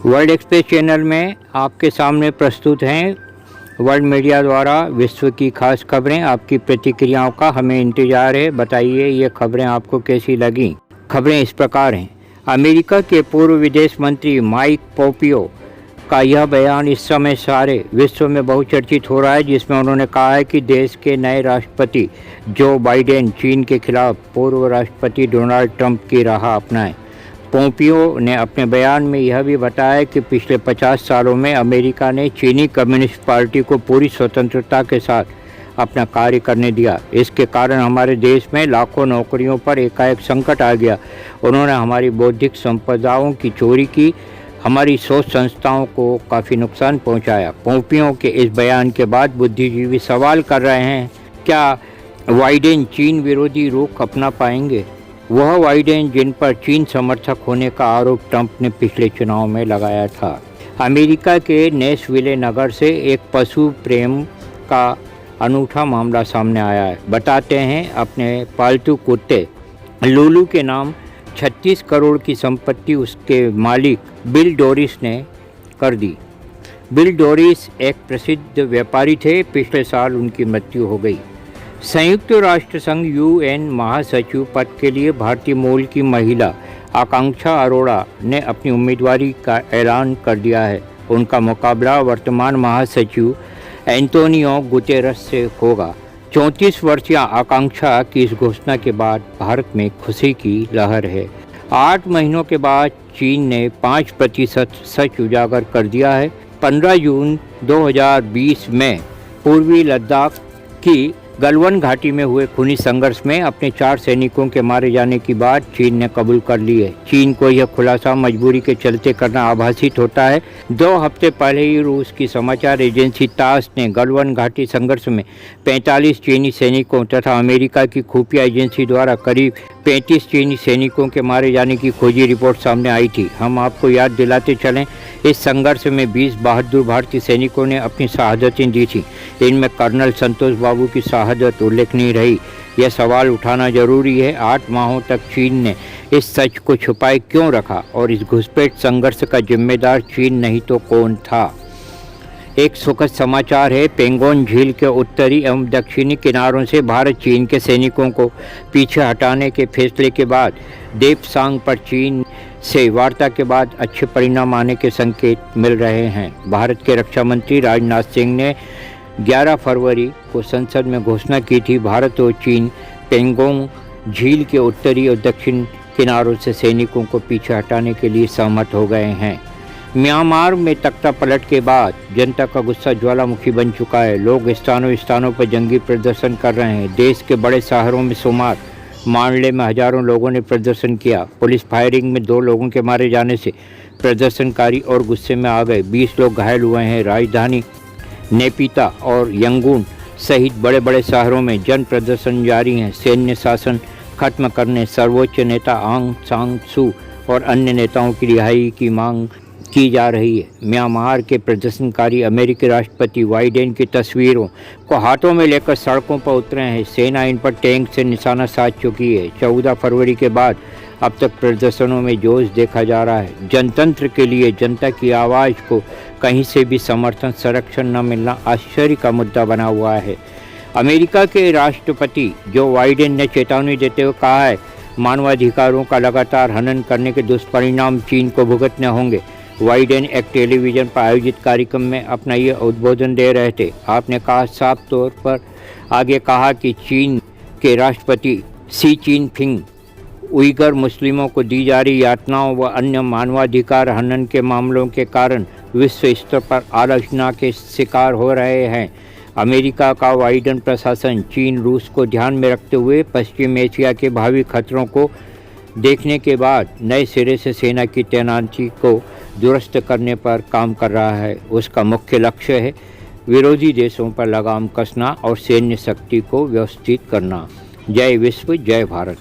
World express channel में आपके सामने प्रस्तुत हैं वर्ल्ड मीडिया द्वारा विश्व की खास खबरें। आपकी प्रतिक्रियाओं का हमें इंतजार है। बताइए ये खबरें आपको कैसी लगी। खबरें इस प्रकार हैं। अमेरिका के पूर्व विदेश मंत्री माइक पोम्पियो का यह बयान इस समय सारे विश्व में बहुचर्चित हो रहा है, जिसमें उन्होंने कहा है कि देश के नए राष्ट्रपति जो बाइडेन चीन के खिलाफ पूर्व राष्ट्रपति डोनाल्ड ट्रंप की राह अपनाएं। पोम्पियो ने अपने बयान में यह भी बताया कि पिछले 50 सालों में अमेरिका ने चीनी कम्युनिस्ट पार्टी को पूरी स्वतंत्रता के साथ अपना कार्य करने दिया। इसके कारण हमारे देश में लाखों नौकरियों पर एकाएक संकट आ गया। उन्होंने हमारी बौद्धिक संपदाओं की चोरी की, हमारी शोध संस्थाओं को काफ़ी नुकसान पहुंचाया। पोम्पियो के इस बयान के बाद बुद्धिजीवी सवाल कर रहे हैं, क्या बाइडेन चीन विरोधी रुख अपना पाएंगे? वह बाइडेन जिन पर चीन समर्थक होने का आरोप ट्रंप ने पिछले चुनाव में लगाया था। अमेरिका के नेशविले नगर से एक पशु प्रेम का अनूठा मामला सामने आया है। बताते हैं, अपने पालतू कुत्ते लुलू के नाम 36 करोड़ की संपत्ति उसके मालिक बिल डोरिस ने कर दी। बिल डोरिस एक प्रसिद्ध व्यापारी थे। पिछले साल उनकी मृत्यु हो गई। संयुक्त राष्ट्र संघ यूएन महासचिव पद के लिए भारतीय मूल की महिला आकांक्षा अरोड़ा ने अपनी उम्मीदवारी का ऐलान कर दिया है। उनका मुकाबला वर्तमान महासचिव एंटोनियो गुतेरस से होगा। 34 वर्षीय आकांक्षा की इस घोषणा के बाद भारत में खुशी की लहर है। 8 महीनों के बाद चीन ने 5% सच उजागर कर दिया है। 15 जून 2020 में पूर्वी लद्दाख की गलवान घाटी में हुए खूनी संघर्ष में अपने 4 सैनिकों के मारे जाने की बात चीन ने कबूल कर ली है। चीन को यह खुलासा मजबूरी के चलते करना आभासित होता है। 2 हफ्ते पहले ही रूस की समाचार एजेंसी तास ने गलवान घाटी संघर्ष में 45 चीनी सैनिकों तथा अमेरिका की खुफिया एजेंसी द्वारा करीब 35 चीनी सैनिकों के मारे जाने की खोजी रिपोर्ट सामने आई थी। हम आपको याद दिलाते चलें, इस संघर्ष में 20 बहादुर भारतीय सैनिकों ने अपनी शहादतें दी थी। इनमें कर्नल संतोष बाबू की शहादत उल्लेखनीय रही। यह सवाल उठाना जरूरी है, 8 माहों तक चीन ने इस सच को छुपाए क्यों रखा और इस घुसपैठ संघर्ष का जिम्मेदार चीन नहीं तो कौन था? एक सुखद समाचार है। पेंगोंग झील के उत्तरी एवं दक्षिणी किनारों से भारत चीन के सैनिकों को पीछे हटाने के फैसले के बाद देपसांग पर चीन से वार्ता के बाद अच्छे परिणाम आने के संकेत मिल रहे हैं। भारत के रक्षा मंत्री राजनाथ सिंह ने 11 फरवरी को संसद में घोषणा की थी, भारत और चीन पेंगोंग झील के उत्तरी और दक्षिण किनारों से सैनिकों को पीछे हटाने के लिए सहमत हो गए हैं। म्यांमार में तख्ता पलट के बाद जनता का गुस्सा ज्वालामुखी बन चुका है। लोग स्थानों पर जंगी प्रदर्शन कर रहे हैं। देश के बड़े शहरों में सोमवार मानले में हजारों लोगों ने प्रदर्शन किया। पुलिस फायरिंग में 2 लोगों के मारे जाने से प्रदर्शनकारी और गुस्से में आ गए। 20 लोग घायल हुए हैं। राजधानी नेपिता और यंगून सहित बड़े बड़े शहरों में जन प्रदर्शन जारी हैं। सैन्य शासन खत्म करने, सर्वोच्च नेता आंग सान सू और अन्य नेताओं की रिहाई की मांग की जा रही है। म्यांमार के प्रदर्शनकारी अमेरिकी राष्ट्रपति बाइडेन की तस्वीरों को हाथों में लेकर सड़कों पर उतरे हैं। सेना इन पर टैंक से निशाना साध चुकी है। 14 फरवरी के बाद अब तक प्रदर्शनों में जोश देखा जा रहा है। जनतंत्र के लिए जनता की आवाज़ को कहीं से भी समर्थन संरक्षण न मिलना आश्चर्य का मुद्दा बना हुआ है। अमेरिका के राष्ट्रपति जो बाइडेन ने चेतावनी देते हुए कहा है, मानवाधिकारों का लगातार हनन करने के दुष्परिणाम चीन को भुगतने होंगे। बाइडेन एक टेलीविज़न पर आयोजित कार्यक्रम में अपना ये उद्बोधन दे रहे थे। आपने कहा, साफ तौर पर आगे कहा कि चीन के राष्ट्रपति शी चिनफिंग उइगर मुस्लिमों को दी जा रही यातनाओं व अन्य मानवाधिकार हनन के मामलों के कारण विश्व स्तर पर आलोचना के शिकार हो रहे हैं। अमेरिका का बाइडेन प्रशासन चीन रूस को ध्यान में रखते हुए पश्चिम एशिया के भावी खतरों को देखने के बाद नए सिरे से सेना की तैनाती को दुरुस्त करने पर काम कर रहा है। उसका मुख्य लक्ष्य है विरोधी देशों पर लगाम कसना और सैन्य शक्ति को व्यवस्थित करना। जय विश्व, जय भारत।